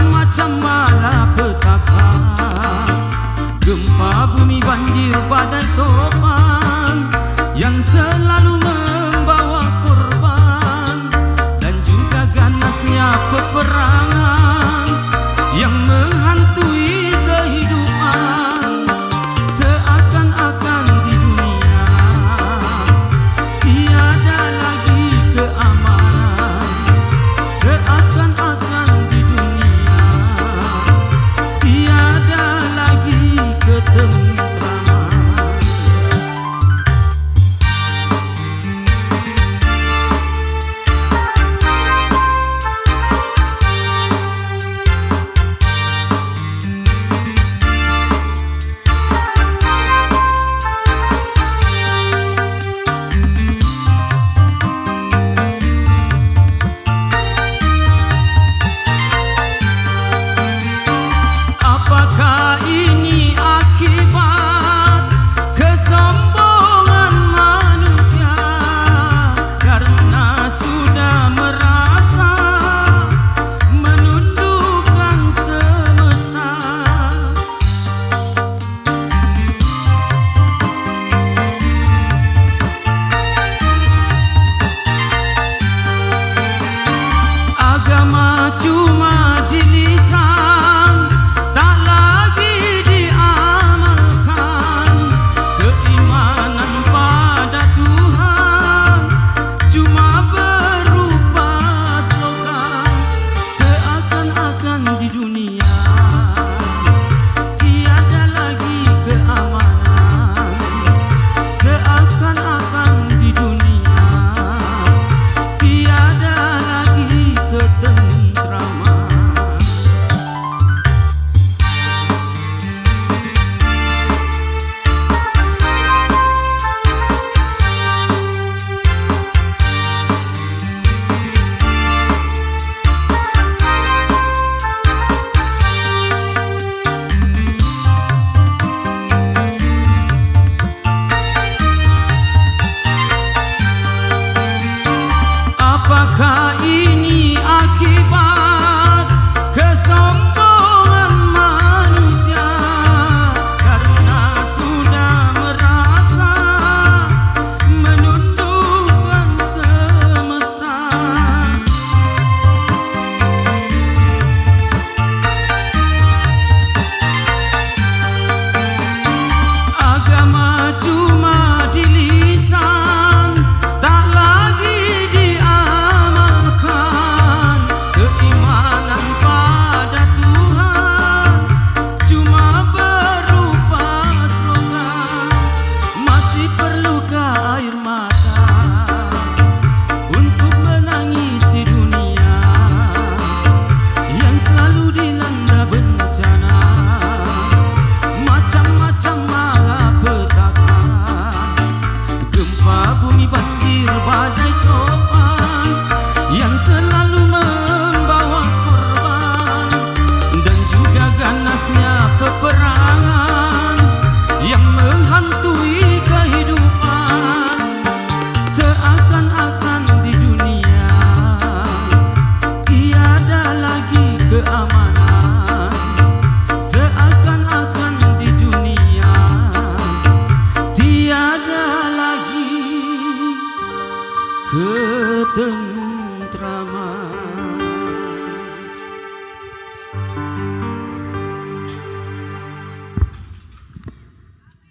macam-macam malapetaka, gempa bumi, banjir, badai, topan yang selalu membawa korban, dan juga ganasnya peperangan yang menghantui kehidupan. Seakan-akan di dunia tiada lagi keamanan, seakan-akan di dunia tiada lagi ketentraman. Apakah ini akibat kesombongan manusia karena sudah merasa menundukkan semesta? Agama cuma di lisan, tak lagi diamalkan. Keimanan pada Tuhan cuma berupa slogan. Seakan-akan di dunia tiada lagi keamanan, seakan-akan di dunia tiada lagi ketentraman. Apakah ini akibat kesombongan manusia karena sudah merasa menundukkan semesta? Agama cuma di lisan, tak lagi diamalkan. Keimanan pada Tuhan cuma berupa slogan. Masih perlukah air mata untuk menangisi dunia yang selalu dilanda bencana, macam-macam malapetaka, gempa bumi, banjir, badai, topan yang selalu membawa korban, dan juga ganasnya peperangan yang menghantui kehidupan. Seakan-akan di dunia tiada lagi keamanan, seakan-akan di dunia tiada lagi ketentraman.